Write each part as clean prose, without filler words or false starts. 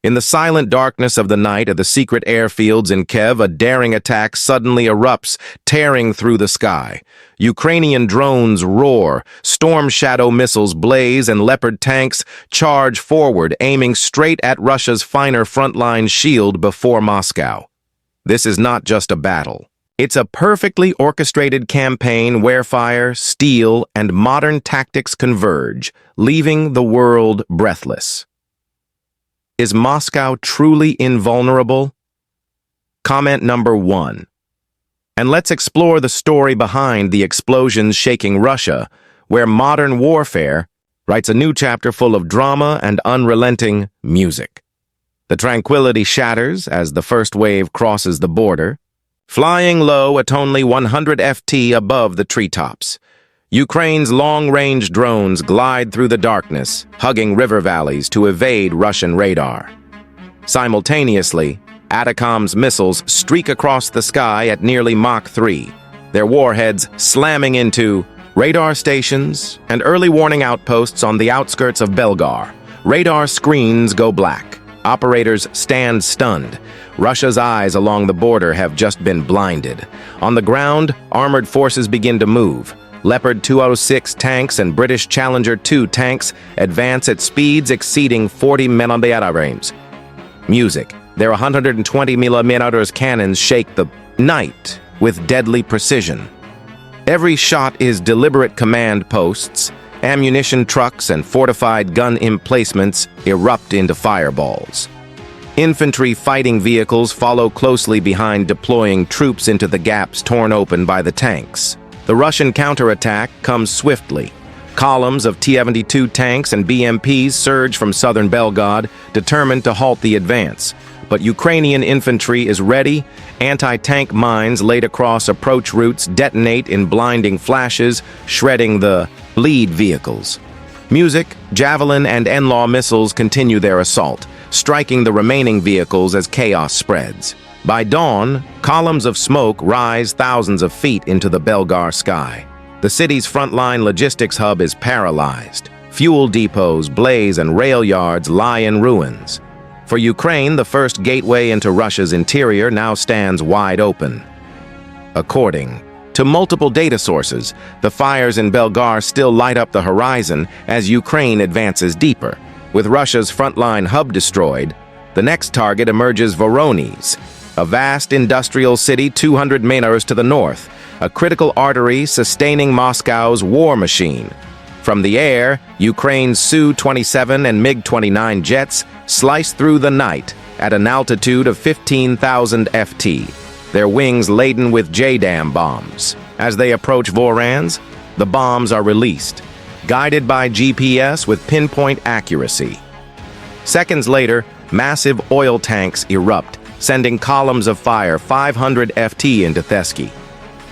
In the silent darkness of the night at the secret airfields in Kiev, a daring attack suddenly erupts, tearing through the sky. Ukrainian drones roar, Storm Shadow missiles blaze, and Leopard tanks charge forward, aiming straight at Russia's finer frontline shield before Moscow. This is not just a battle. It's a perfectly orchestrated campaign where fire, steel, and modern tactics converge, leaving the world breathless. Is Moscow truly invulnerable? Comment number 1. And let's explore the story behind the explosions shaking Russia, where modern warfare writes a new chapter full of drama and unrelenting music. The tranquility shatters as the first wave crosses the border, flying low at only 100 FT above the treetops. Ukraine's long-range drones glide through the darkness, hugging river valleys to evade Russian radar. Simultaneously, Atacm's missiles streak across the sky at nearly Mach 3, their warheads slamming into radar stations and early warning outposts on the outskirts of Belgar. Radar screens go black. Operators stand stunned. Russia's eyes along the border have just been blinded. On the ground, armored forces begin to move. Leopard 206 tanks and British Challenger 2 tanks advance at speeds exceeding 40 mm. Music. Their 120 mm cannons shake the night with deadly precision. Every shot is deliberate command posts. Ammunition trucks and fortified gun emplacements erupt into fireballs. Infantry fighting vehicles follow closely behind, deploying troops into the gaps torn open by the tanks. The Russian counterattack comes swiftly. Columns of T-72 tanks and BMPs surge from southern Belgorod, determined to halt the advance. But Ukrainian infantry is ready. Anti-tank mines laid across approach routes detonate in blinding flashes, shredding the lead vehicles. Music, Javelin, and NLAW missiles continue their assault, striking the remaining vehicles as chaos spreads. By dawn, columns of smoke rise thousands of feet into the Belgar sky. The city's frontline logistics hub is paralyzed. Fuel depots blaze and rail yards lie in ruins. For Ukraine, the first gateway into Russia's interior now stands wide open. According to multiple data sources, the fires in Belgar still light up the horizon as Ukraine advances deeper. With Russia's frontline hub destroyed, the next target emerges Voronezh, a vast industrial city 200 meters to the north, a critical artery sustaining Moscow's war machine. From the air, Ukraine's Su-27 and MiG-29 jets slice through the night at an altitude of 15,000 FT, their wings laden with JDAM bombs. As they approach Voronezh, the bombs are released, guided by GPS with pinpoint accuracy. Seconds later, massive oil tanks erupt, sending columns of fire 500 FT into Thesky.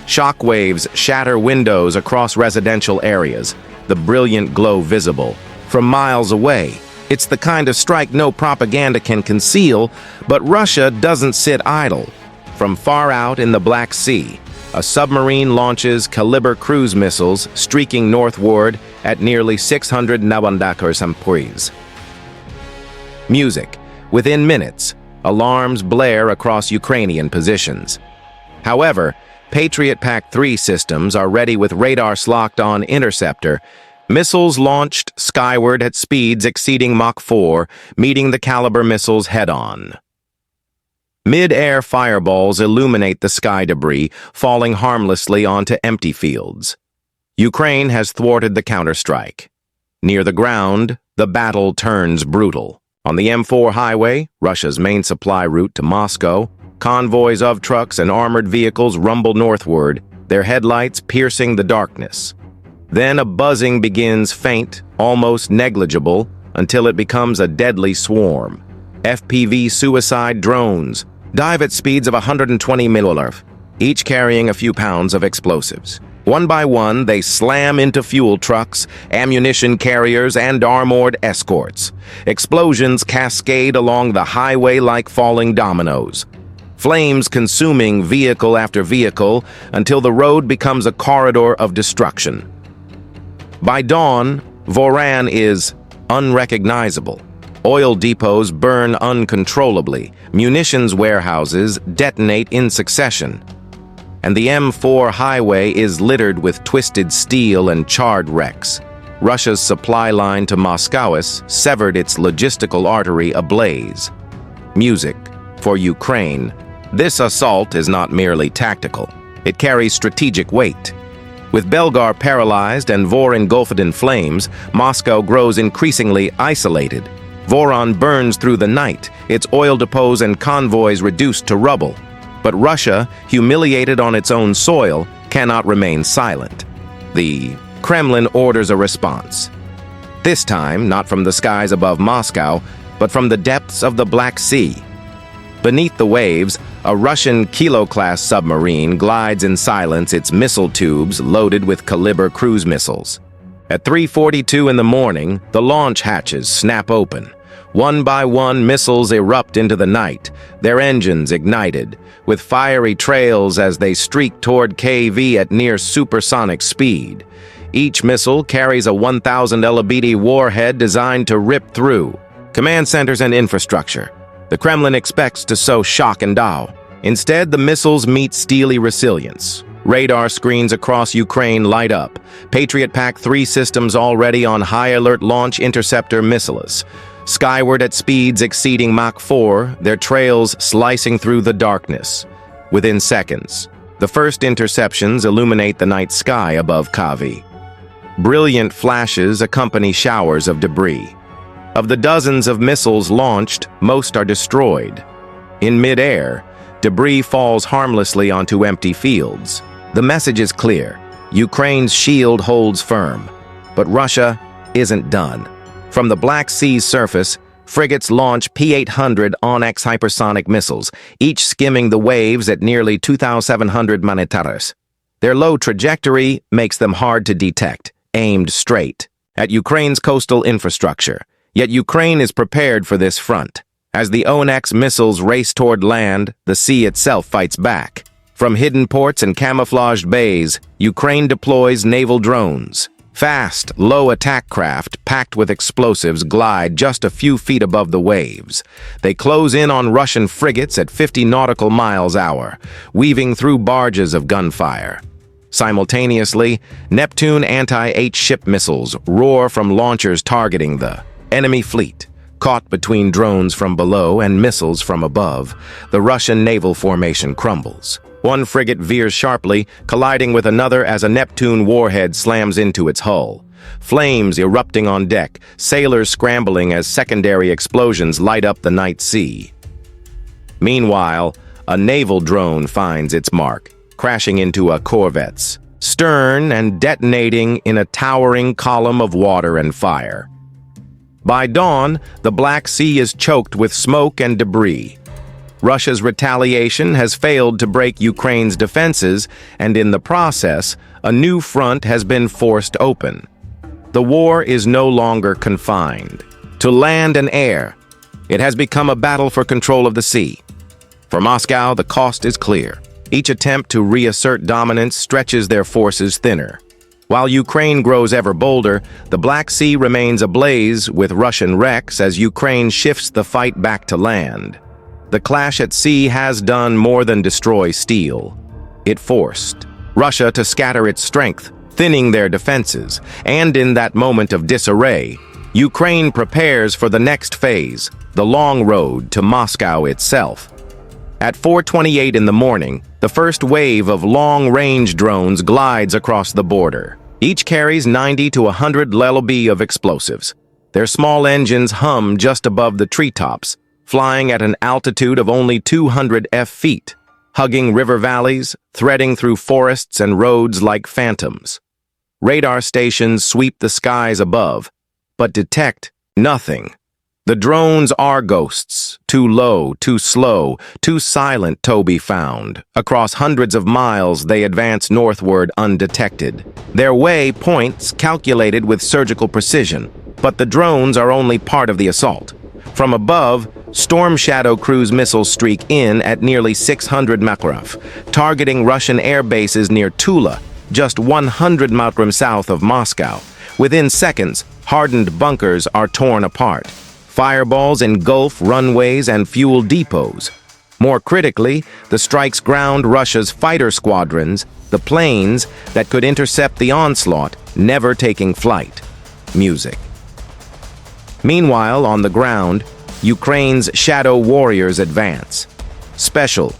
Shockwaves shatter windows across residential areas, the brilliant glow visible from miles away. It's the kind of strike no propaganda can conceal, but Russia doesn't sit idle. From far out in the Black Sea, a submarine launches Kalibr cruise missiles streaking northward at nearly 600 km/h. Music. Within minutes, alarms blare across Ukrainian positions. However, Patriot PAC-3 systems are ready with radars locked on interceptor, missiles launched skyward at speeds exceeding Mach 4, meeting the Kalibr missiles head-on. Mid-air fireballs illuminate the sky debris, falling harmlessly onto empty fields. Ukraine has thwarted the counterstrike. Near the ground, the battle turns brutal. On the M4 highway, Russia's main supply route to Moscow, convoys of trucks and armored vehicles rumble northward, their headlights piercing the darkness. Then a buzzing begins, faint, almost negligible, until it becomes a deadly swarm. FPV suicide drones dive at speeds of 120 mph, each carrying a few pounds of explosives. One by one, they slam into fuel trucks, ammunition carriers, and armored escorts. Explosions cascade along the highway like falling dominoes. Flames consuming vehicle after vehicle until the road becomes a corridor of destruction. By dawn, Voronezh is unrecognizable. Oil depots burn uncontrollably. Munitions warehouses detonate in succession. And the M4 highway is littered with twisted steel and charred wrecks. Russia's supply line to Moscow has severed its logistical artery ablaze. Music for Ukraine. This assault is not merely tactical. It carries strategic weight. With Belgar paralyzed and Vor engulfed in flames, Moscow grows increasingly isolated. Voron burns through the night, its oil depots and convoys reduced to rubble. But Russia, humiliated on its own soil, cannot remain silent. The Kremlin orders a response. This time, not from the skies above Moscow, but from the depths of the Black Sea. Beneath the waves, a Russian Kilo-class submarine glides in silence, its missile tubes loaded with Kaliber cruise missiles. At 3:42 in the morning, the launch hatches snap open. One by one, missiles erupt into the night, their engines ignited, with fiery trails as they streak toward KV at near supersonic speed. Each missile carries a 1,000 LBD warhead designed to rip through command centers and infrastructure. The Kremlin expects to sow shock and awe. Instead, the missiles meet steely resilience. Radar screens across Ukraine light up. Patriot PAC-3 systems already on high-alert launch interceptor missiles. Skyward at speeds exceeding Mach 4, their trails slicing through the darkness. Within seconds, the first interceptions illuminate the night sky above Kyiv. Brilliant flashes accompany showers of debris. Of the dozens of missiles launched, most are destroyed. In mid-air, debris falls harmlessly onto empty fields. The message is clear. Ukraine's shield holds firm. But Russia isn't done. From the Black Sea's surface, frigates launch P-800 Onyx hypersonic missiles, each skimming the waves at nearly 2,700 manetares. Their low trajectory makes them hard to detect, aimed straight at Ukraine's coastal infrastructure. Yet Ukraine is prepared for this front. As the Onyx missiles race toward land, the sea itself fights back. From hidden ports and camouflaged bays, Ukraine deploys naval drones. Fast, low attack craft packed with explosives glide just a few feet above the waves. They close in on Russian frigates at 50 nautical miles an hour, weaving through barges of gunfire. Simultaneously, Neptune anti-8 ship missiles roar from launchers targeting the enemy fleet. Caught between drones from below and missiles from above, the Russian naval formation crumbles. One frigate veers sharply, colliding with another as a Neptune warhead slams into its hull. Flames erupting on deck, sailors scrambling as secondary explosions light up the night sea. Meanwhile, a naval drone finds its mark, crashing into a corvette's stern and detonating in a towering column of water and fire. By dawn, the Black Sea is choked with smoke and debris. Russia's retaliation has failed to break Ukraine's defenses, and in the process, a new front has been forced open. The war is no longer confined to land and air. It has become a battle for control of the sea. For Moscow, the cost is clear. Each attempt to reassert dominance stretches their forces thinner. While Ukraine grows ever bolder, the Black Sea remains ablaze with Russian wrecks as Ukraine shifts the fight back to land. The clash at sea has done more than destroy steel. It forced Russia to scatter its strength, thinning their defenses, and in that moment of disarray, Ukraine prepares for the next phase, the long road to Moscow itself. At 4:28 in the morning, the first wave of long-range drones glides across the border. Each carries 90 to 100 LLB of explosives. Their small engines hum just above the treetops, flying at an altitude of only 200 feet, hugging river valleys, threading through forests and roads like phantoms. Radar stations sweep the skies above, but detect nothing. The drones are ghosts, too low, too slow, too silent to be found. Across hundreds of miles, they advance northward undetected. Their way points calculated with surgical precision, but the drones are only part of the assault. From above, Storm Shadow cruise missiles streak in at nearly 600 Makarov, targeting Russian air bases near Tula, just 100 miles south of Moscow. Within seconds, hardened bunkers are torn apart. Fireballs engulf runways and fuel depots. More critically, the strikes ground Russia's fighter squadrons, the planes that could intercept the onslaught, never taking flight. Music. Meanwhile, on the ground, Ukraine's shadow warriors advance. Special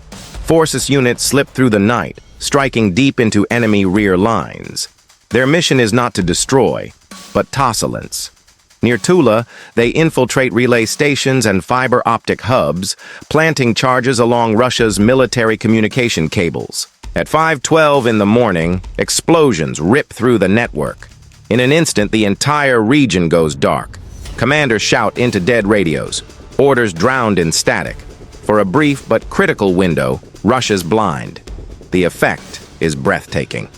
forces units slip through the night, striking deep into enemy rear lines. Their mission is not to destroy, but tossilence. Near Tula, they infiltrate relay stations and fiber optic hubs, planting charges along Russia's military communication cables. At 5:12 in the morning, explosions rip through the network. In an instant, the entire region goes dark. Commanders shout into dead radios, orders drowned in static. For a brief but critical window, Russia's blind. The effect is breathtaking.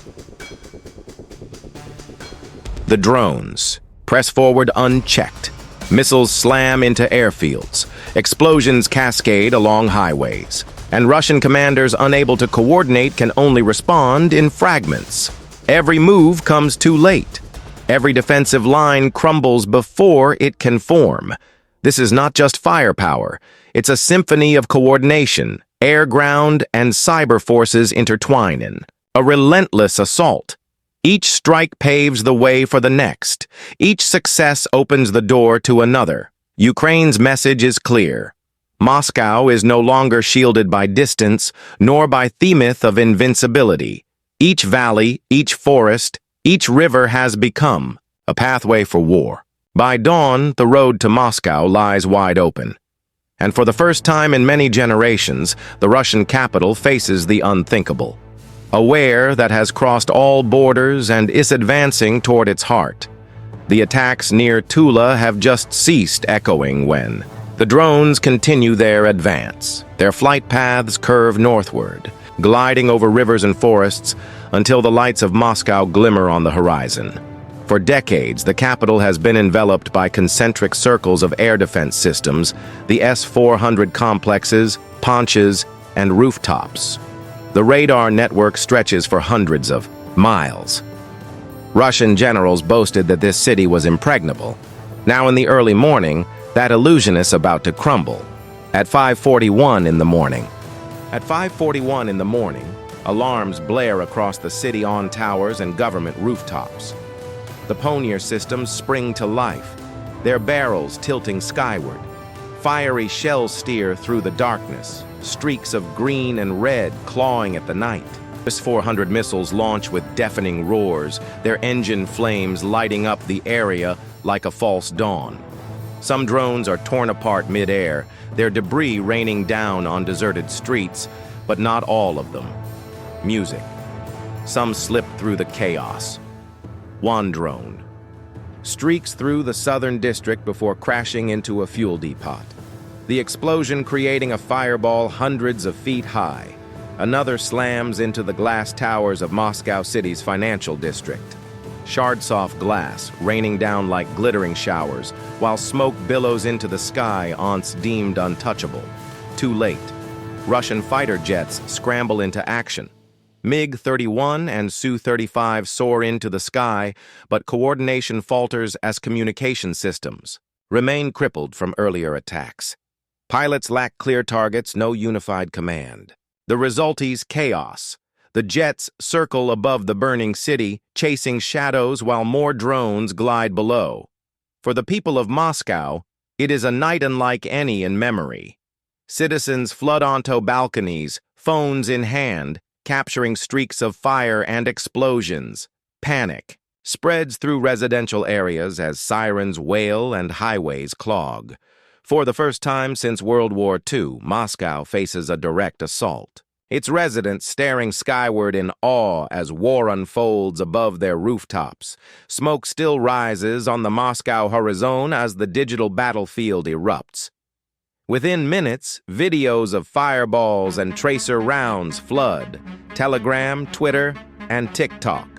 The drones press forward unchecked. Missiles slam into airfields. Explosions cascade along highways. And Russian commanders unable to coordinate can only respond in fragments. Every move comes too late. Every defensive line crumbles before it can form. This is not just firepower. It's a symphony of coordination, air, ground, and cyber forces intertwining. A relentless assault. Each strike paves the way for the next. Each success opens the door to another. Ukraine's message is clear. Moscow is no longer shielded by distance, nor by the myth of invincibility. Each valley, each forest, each river has become a pathway for war. By dawn, the road to Moscow lies wide open. And for the first time in many generations, the Russian capital faces the unthinkable. Aware that has crossed all borders and is advancing toward its heart. The attacks near Tula have just ceased echoing when the drones continue their advance. Their flight paths curve northward, gliding over rivers and forests until the lights of Moscow glimmer on the horizon. For decades, the capital has been enveloped by concentric circles of air defense systems, the S-400 complexes, ponches, and rooftops. The radar network stretches for hundreds of miles. Russian generals boasted that this city was impregnable. Now in the early morning, that illusion is about to crumble. At 5:41 in the morning. At 5:41 in the morning, alarms blare across the city on towers and government rooftops. The Ponier systems spring to life, their barrels tilting skyward. Fiery shells steer through the darkness, streaks of green and red clawing at the night. S-400 missiles launch with deafening roars, their engine flames lighting up the area like a false dawn. Some drones are torn apart mid-air, their debris raining down on deserted streets, but not all of them. Music. Some slip through the chaos. One drone streaks through the southern district before crashing into a fuel depot. The explosion creating a fireball hundreds of feet high. Another slams into the glass towers of Moscow City's financial district. Shard-soft glass raining down like glittering showers, while smoke billows into the sky once deemed untouchable. Too late. Russian fighter jets scramble into action. MiG-31 and Su-35 soar into the sky, but coordination falters as communication systems remain crippled from earlier attacks. Pilots lack clear targets, no unified command. The result is chaos. The jets circle above the burning city, chasing shadows while more drones glide below. For the people of Moscow, it is a night unlike any in memory. Citizens flood onto balconies, phones in hand, capturing streaks of fire and explosions. Panic spreads through residential areas as sirens wail and highways clog. For the first time since World War II, Moscow faces a direct assault. Its residents staring skyward in awe as war unfolds above their rooftops. Smoke still rises on the Moscow horizon as the digital battlefield erupts. Within minutes, videos of fireballs and tracer rounds flood. Telegram, Twitter, and TikTok.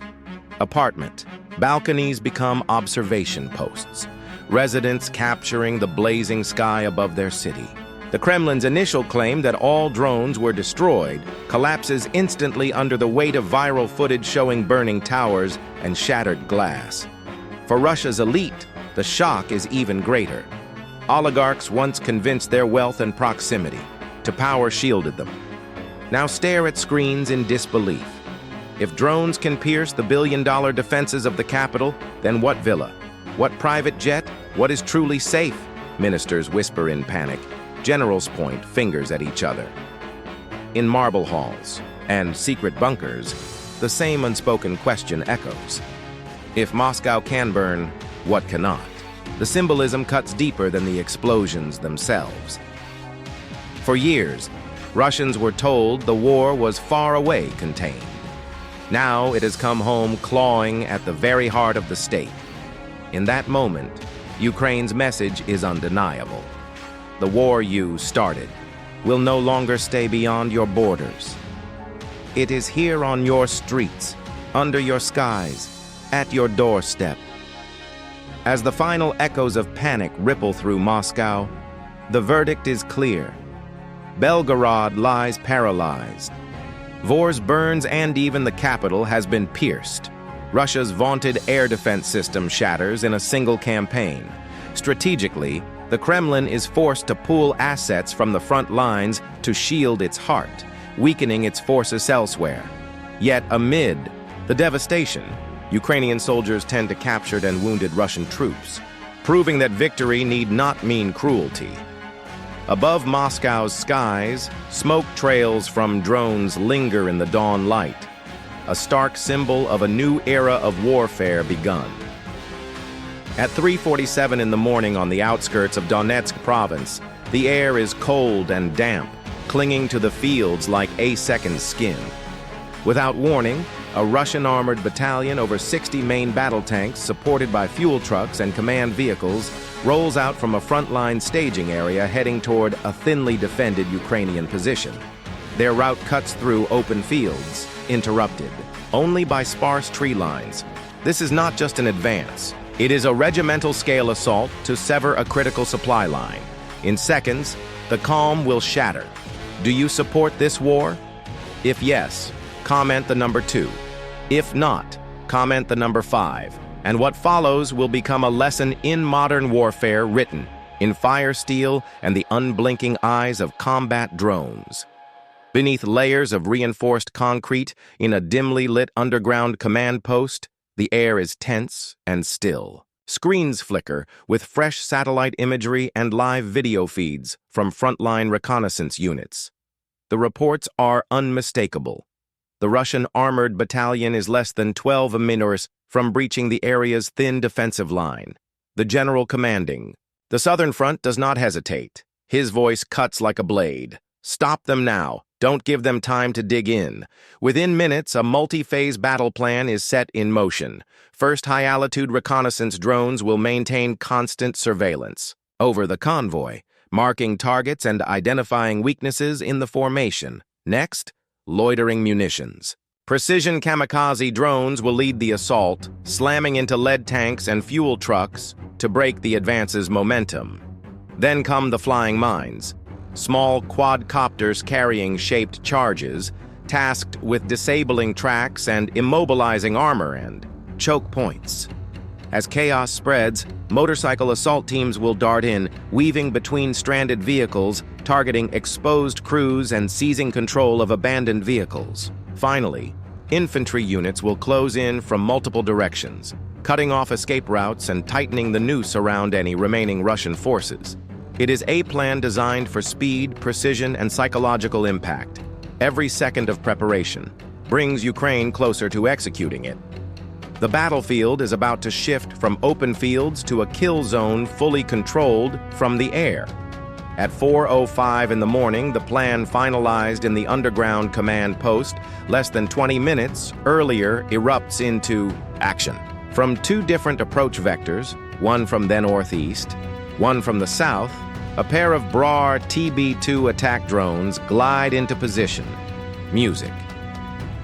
Apartment. Balconies become observation posts. Residents capturing the blazing sky above their city. The Kremlin's initial claim that all drones were destroyed collapses instantly under the weight of viral footage showing burning towers and shattered glass. For Russia's elite, the shock is even greater. Oligarchs once convinced their wealth and proximity to power shielded them. Now stare at screens in disbelief. If drones can pierce the billion-dollar defenses of the capital, then what villa? What private jet? What is truly safe? Ministers whisper in panic. Generals point fingers at each other. In marble halls and secret bunkers, the same unspoken question echoes. If Moscow can burn, what cannot? The symbolism cuts deeper than the explosions themselves. For years, Russians were told the war was far away contained. Now it has come home clawing at the very heart of the state. In that moment, Ukraine's message is undeniable. The war you started will no longer stay beyond your borders. It is here on your streets, under your skies, at your doorstep. As the final echoes of panic ripple through Moscow, the verdict is clear. Belgorod lies paralyzed. Vors burns and even the capital has been pierced. Russia's vaunted air defense system shatters in a single campaign. Strategically, the Kremlin is forced to pool assets from the front lines to shield its heart, weakening its forces elsewhere. Yet amid the devastation, Ukrainian soldiers tend to captured and wounded Russian troops, proving that victory need not mean cruelty. Above Moscow's skies, smoke trails from drones linger in the dawn light, a stark symbol of a new era of warfare begun. At 3:47 in the morning on the outskirts of Donetsk province, the air is cold and damp, clinging to the fields like a second skin. Without warning, a Russian armored battalion over 60 main battle tanks supported by fuel trucks and command vehicles rolls out from a frontline staging area heading toward a thinly defended Ukrainian position. Their route cuts through open fields, interrupted only by sparse tree lines. This is not just an advance. It is a regimental-scale assault to sever a critical supply line. In seconds, the calm will shatter. Do you support this war? If yes, comment the number 2. If not, comment the number 5. And what follows will become a lesson in modern warfare written in fire steel and the unblinking eyes of combat drones. Beneath layers of reinforced concrete in a dimly lit underground command post, the air is tense and still. Screens flicker with fresh satellite imagery and live video feeds from frontline reconnaissance units. The reports are unmistakable. The Russian armored battalion is less than 12 minutes from breaching the area's thin defensive line. The general commanding, "The Southern Front does not hesitate." His voice cuts like a blade. "Stop them now. Don't give them time to dig in." Within minutes, a multi-phase battle plan is set in motion. First, high-altitude reconnaissance drones will maintain constant surveillance over the convoy, marking targets and identifying weaknesses in the formation. Next, loitering munitions. Precision kamikaze drones will lead the assault, slamming into lead tanks and fuel trucks to break the advance's momentum. Then come the flying mines, small quadcopters carrying shaped charges, tasked with disabling tracks and immobilizing armor and choke points. As chaos spreads, motorcycle assault teams will dart in, weaving between stranded vehicles, targeting exposed crews and seizing control of abandoned vehicles. Finally, infantry units will close in from multiple directions, cutting off escape routes and tightening the noose around any remaining Russian forces. It is a plan designed for speed, precision, and psychological impact. Every second of preparation brings Ukraine closer to executing it. The battlefield is about to shift from open fields to a kill zone fully controlled from the air. At 4:05 in the morning, the plan finalized in the underground command post less than 20 minutes earlier erupts into action. From 2 different approach vectors, one from the northeast, one from the south, a pair of Brar TB2 attack drones glide into position. Music.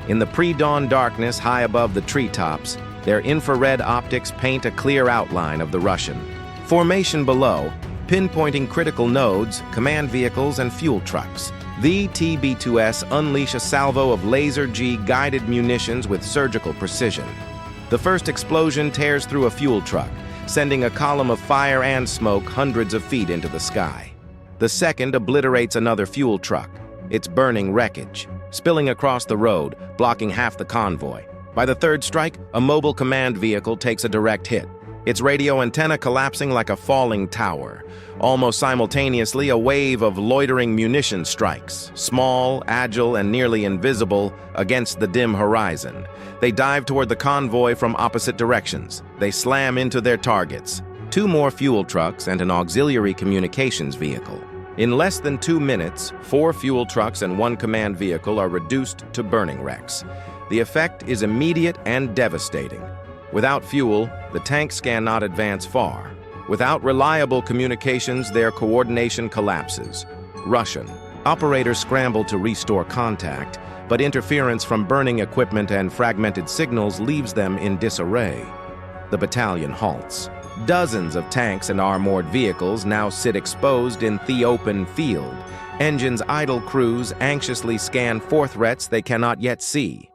In the pre-dawn darkness high above the treetops, their infrared optics paint a clear outline of the Russian formation below, pinpointing critical nodes, command vehicles, and fuel trucks. The TB2S unleash a salvo of laser-G guided munitions with surgical precision. The first explosion tears through a fuel truck, sending a column of fire and smoke hundreds of feet into the sky. The second obliterates another fuel truck, its burning wreckage, spilling across the road, blocking half the convoy. By the third strike, a mobile command vehicle takes a direct hit, its radio antenna collapsing like a falling tower. Almost simultaneously, a wave of loitering munition strikes, small, agile, and nearly invisible, against the dim horizon. They dive toward the convoy from opposite directions. They slam into their targets. 2 more fuel trucks and an auxiliary communications vehicle. In less than 2 minutes, 4 fuel trucks and 1 command vehicle are reduced to burning wrecks. The effect is immediate and devastating. Without fuel, the tanks cannot advance far. Without reliable communications, their coordination collapses. Russian operators scramble to restore contact, but interference from burning equipment and fragmented signals leaves them in disarray. The battalion halts. Dozens of tanks and armored vehicles now sit exposed in the open field. Engines' idle crews anxiously scan for threats they cannot yet see.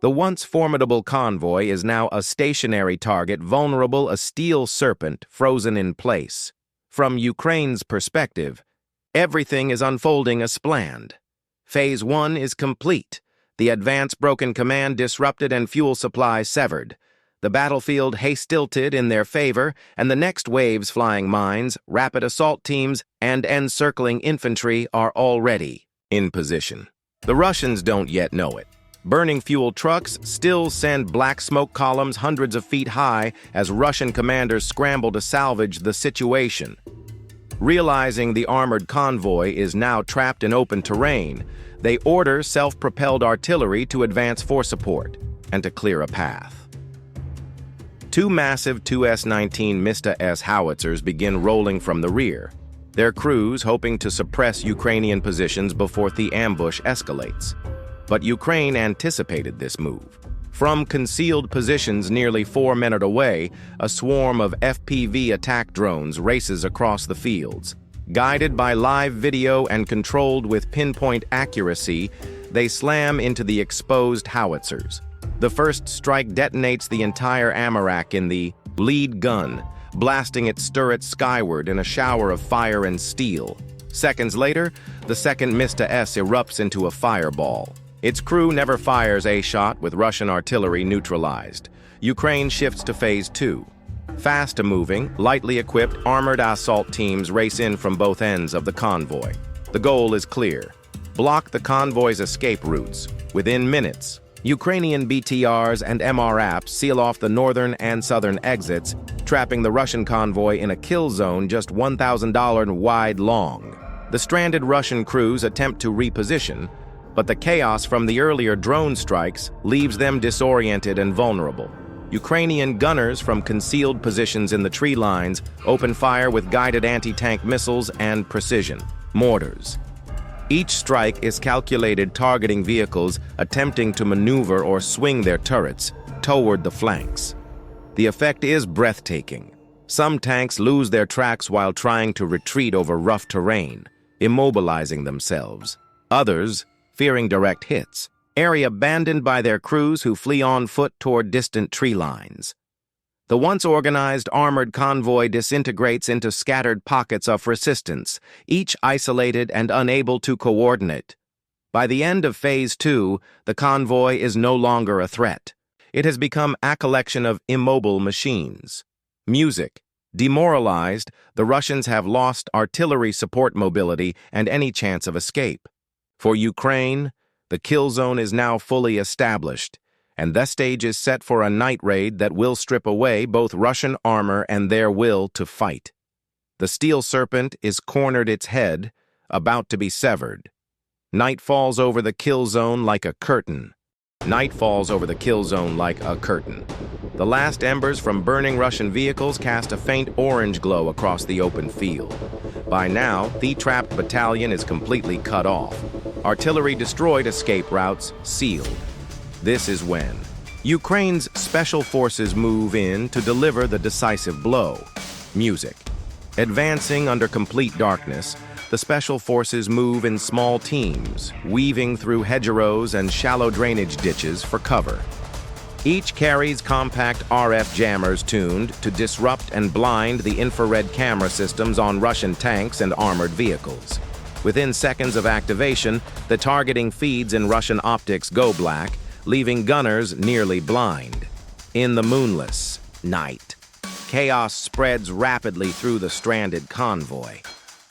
The once formidable convoy is now a stationary target, vulnerable, a steel serpent frozen in place. From Ukraine's perspective, everything is unfolding as planned. Phase 1 is complete. The advance broken command disrupted and fuel supply severed. The battlefield haste-tilted in their favor, and the next wave's flying mines, rapid assault teams, and encircling infantry are already in position. The Russians don't yet know it. Burning fuel trucks still send black smoke columns hundreds of feet high as Russian commanders scramble to salvage the situation. Realizing the armored convoy is now trapped in open terrain, they order self-propelled artillery to advance for support and to clear a path. 2 massive 2S-19 Mista-S howitzers begin rolling from the rear, their crews hoping to suppress Ukrainian positions before the ambush escalates. But Ukraine anticipated this move. From concealed positions nearly 4 minutes away, a swarm of FPV attack drones races across the fields. Guided by live video and controlled with pinpoint accuracy, they slam into the exposed howitzers. The first strike detonates the entire Amarak in the lead gun, blasting its turret skyward in a shower of fire and steel. Seconds later, the second Mista-S erupts into a fireball. Its crew never fires a shot with Russian artillery neutralized. Ukraine shifts to Phase 2. Fast-moving, lightly equipped armored assault teams race in from both ends of the convoy. The goal is clear: block the convoy's escape routes. Within minutes, Ukrainian BTRs and MRAPs seal off the northern and southern exits, trapping the Russian convoy in a kill zone just $1,000 wide long. The stranded Russian crews attempt to reposition, but the chaos from the earlier drone strikes leaves them disoriented and vulnerable. Ukrainian gunners from concealed positions in the tree lines open fire with guided anti-tank missiles and precision mortars. Each strike is calculated, targeting vehicles attempting to maneuver or swing their turrets toward the flanks. The effect is breathtaking. Some tanks lose their tracks while trying to retreat over rough terrain, immobilizing themselves. Others, fearing direct hits, abandoned by their crews who flee on foot toward distant tree lines. The once organized armored convoy disintegrates into scattered pockets of resistance, each isolated and unable to coordinate. By the end of Phase 2, the convoy is no longer a threat. It has become a collection of immobile machines. Music. Demoralized, the Russians have lost artillery support mobility and any chance of escape. For Ukraine, the kill zone is now fully established, and the stage is set for a night raid that will strip away both Russian armor and their will to fight. The steel serpent is cornered its head, about to be severed. Night falls over the kill zone like a curtain. Night falls over the kill zone like a curtain. The last embers from burning Russian vehicles cast a faint orange glow across the open field. By now, the trapped battalion is completely cut off. Artillery destroyed, escape routes sealed. This is when Ukraine's special forces move in to deliver the decisive blow. Music. Advancing under complete darkness, the special forces move in small teams, weaving through hedgerows and shallow drainage ditches for cover. Each carries compact RF jammers tuned to disrupt and blind the infrared camera systems on Russian tanks and armored vehicles. Within seconds of activation, the targeting feeds in Russian optics go black, leaving gunners nearly blind. In the moonless night, chaos spreads rapidly through the stranded convoy.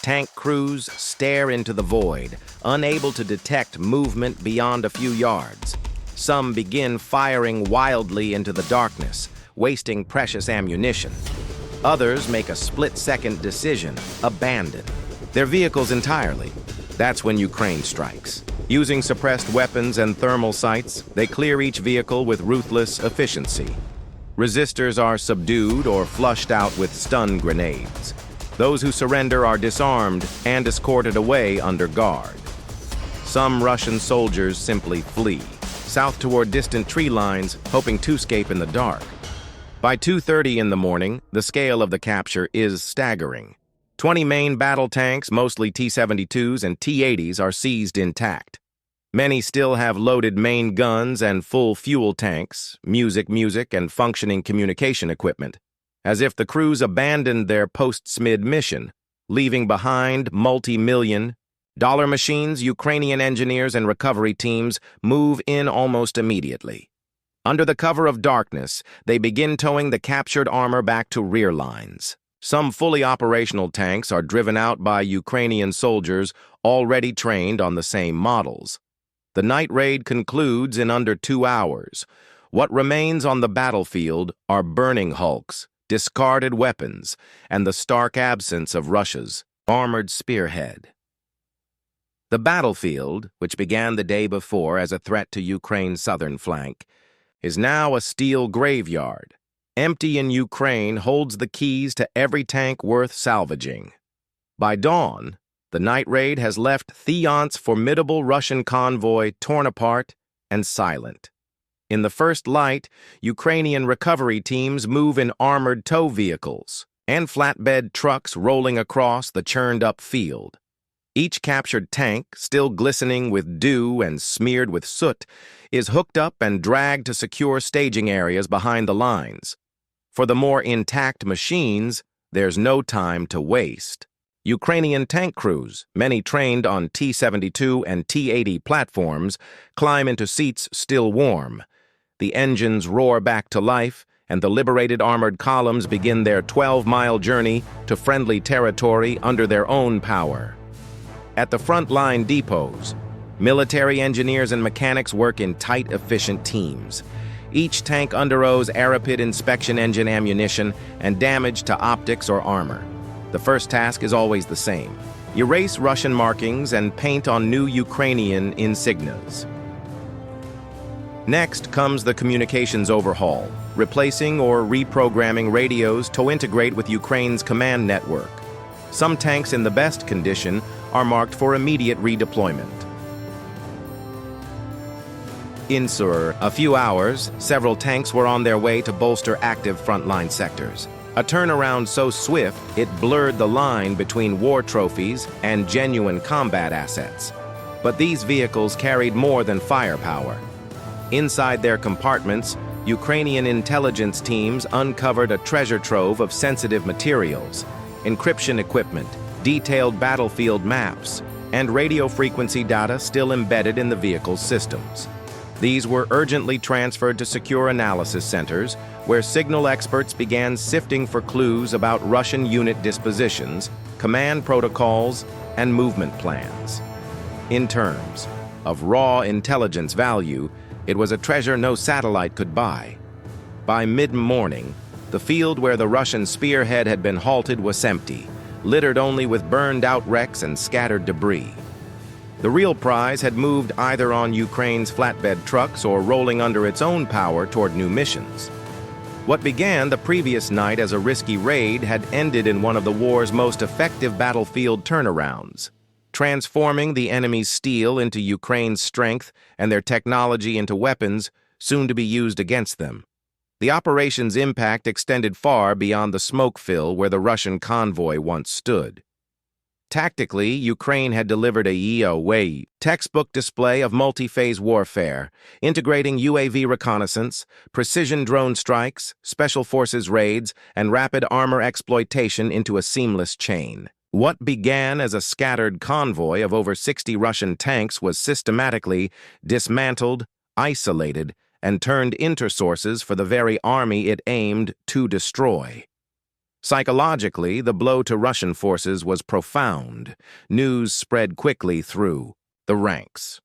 Tank crews stare into the void, unable to detect movement beyond a few yards. Some begin firing wildly into the darkness, wasting precious ammunition. Others make a split-second decision: abandon their vehicles entirely. That's when Ukraine strikes. Using suppressed weapons and thermal sights, they clear each vehicle with ruthless efficiency. Resistors are subdued or flushed out with stun grenades. Those who surrender are disarmed and escorted away under guard. Some Russian soldiers simply flee south toward distant tree lines, hoping to escape in the dark. By 2:30 in the morning, the scale of the capture is staggering. 20 main battle tanks, mostly T-72s and T-80s, are seized intact. Many still have loaded main guns and full fuel tanks, music, and functioning communication equipment, as if the crews abandoned their post-SMID mission, leaving behind multi-million-dollar machines. Ukrainian engineers and recovery teams move in almost immediately. Under the cover of darkness, they begin towing the captured armor back to rear lines. Some fully operational tanks are driven out by Ukrainian soldiers already trained on the same models. The night raid concludes in under 2 hours. What remains on the battlefield are burning hulks, discarded weapons, and the stark absence of Russia's armored spearhead. The battlefield, which began the day before as a threat to Ukraine's southern flank, is now a steel graveyard. Empty in Ukraine holds the keys to every tank worth salvaging. By dawn, the night raid has left Theont's formidable Russian convoy torn apart and silent. In the first light, Ukrainian recovery teams move in armored tow vehicles and flatbed trucks rolling across the churned-up field. Each captured tank, still glistening with dew and smeared with soot, is hooked up and dragged to secure staging areas behind the lines. For the more intact machines, there's no time to waste. Ukrainian tank crews, many trained on T-72 and T-80 platforms, climb into seats still warm. The engines roar back to life, and the liberated armored columns begin their 12-mile journey to friendly territory under their own power. At the front-line depots, military engineers and mechanics work in tight, efficient teams. Each tank undergoes rapid inspection engine ammunition and damage to optics or armor. The first task is always the same: erase Russian markings and paint on new Ukrainian insignias. Next comes the communications overhaul, replacing or reprogramming radios to integrate with Ukraine's command network. Some tanks in the best condition are marked for immediate redeployment. In a few hours, several tanks were on their way to bolster active frontline sectors. A turnaround so swift, it blurred the line between war trophies and genuine combat assets. But these vehicles carried more than firepower. Inside their compartments, Ukrainian intelligence teams uncovered a treasure trove of sensitive materials, encryption equipment, detailed battlefield maps, and radio frequency data still embedded in the vehicle's systems. These were urgently transferred to secure analysis centers, where signal experts began sifting for clues about Russian unit dispositions, command protocols, and movement plans. In terms of raw intelligence value, it was a treasure no satellite could buy. By mid-morning, the field where the Russian spearhead had been halted was empty, littered only with burned-out wrecks and scattered debris. The real prize had moved either on Ukraine's flatbed trucks or rolling under its own power toward new missions. What began the previous night as a risky raid had ended in one of the war's most effective battlefield turnarounds, transforming the enemy's steel into Ukraine's strength and their technology into weapons soon to be used against them. The operation's impact extended far beyond the smoke fill where the Russian convoy once stood. Tactically, Ukraine had delivered a EOWAY textbook display of multi-phase warfare, integrating UAV reconnaissance, precision drone strikes, special forces raids, and rapid armor exploitation into a seamless chain. What began as a scattered convoy of over 60 Russian tanks was systematically dismantled, isolated, and turned into sources for the very army it aimed to destroy. Psychologically, the blow to Russian forces was profound. News spread quickly through the ranks.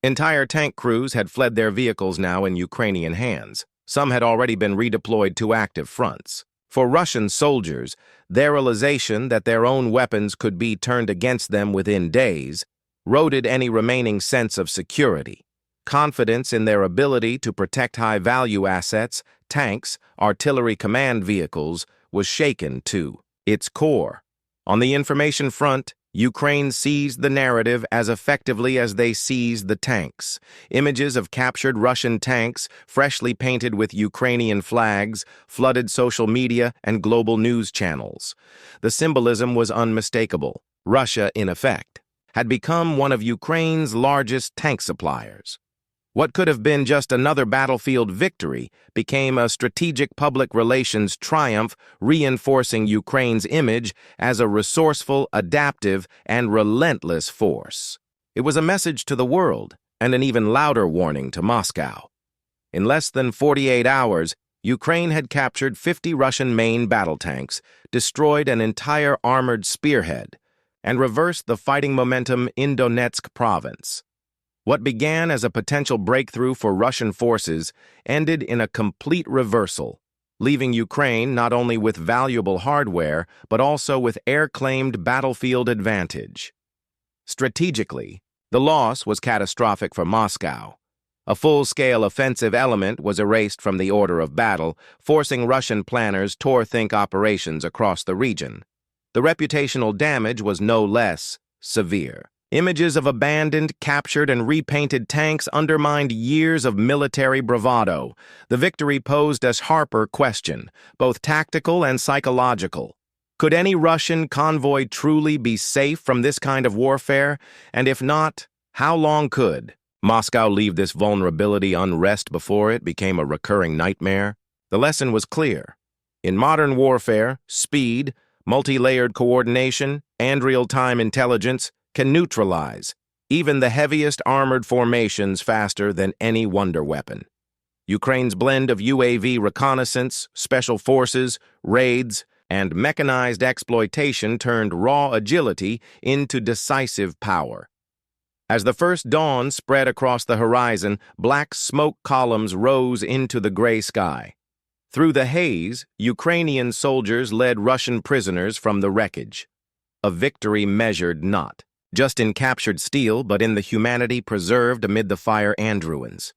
Entire tank crews had fled their vehicles now in Ukrainian hands. Some had already been redeployed to active fronts. For Russian soldiers, their realization that their own weapons could be turned against them within days eroded any remaining sense of security. Confidence in their ability to protect high-value assets, tanks, artillery command vehicles, was shaken to its core. On the information front, Ukraine seized the narrative as effectively as they seized the tanks. Images of captured Russian tanks, freshly painted with Ukrainian flags, flooded social media and global news channels. The symbolism was unmistakable. Russia, in effect, had become one of Ukraine's largest tank suppliers. What could have been just another battlefield victory became a strategic public relations triumph, reinforcing Ukraine's image as a resourceful, adaptive, and relentless force. It was a message to the world and an even louder warning to Moscow. In less than 48 hours, Ukraine had captured 50 Russian main battle tanks, destroyed an entire armored spearhead, and reversed the fighting momentum in Donetsk province. What began as a potential breakthrough for Russian forces ended in a complete reversal, leaving Ukraine not only with valuable hardware, but also with air-claimed battlefield advantage. Strategically, the loss was catastrophic for Moscow. A full-scale offensive element was erased from the order of battle, forcing Russian planners to rethink operations across the region. The reputational damage was no less severe. Images of abandoned, captured, and repainted tanks undermined years of military bravado. The victory posed a sharper question, both tactical and psychological. Could any Russian convoy truly be safe from this kind of warfare? And if not, how long could Moscow leave this vulnerability unrest before it became a recurring nightmare? The lesson was clear. In modern warfare, speed, multi-layered coordination, and real-time intelligence can neutralize even the heaviest armored formations faster than any wonder weapon. Ukraine's blend of UAV reconnaissance, special forces, raids, and mechanized exploitation turned raw agility into decisive power. As the first dawn spread across the horizon, black smoke columns rose into the gray sky. Through the haze, Ukrainian soldiers led Russian prisoners from the wreckage. A victory measured not just in captured steel, but in the humanity preserved amid the fire and ruins.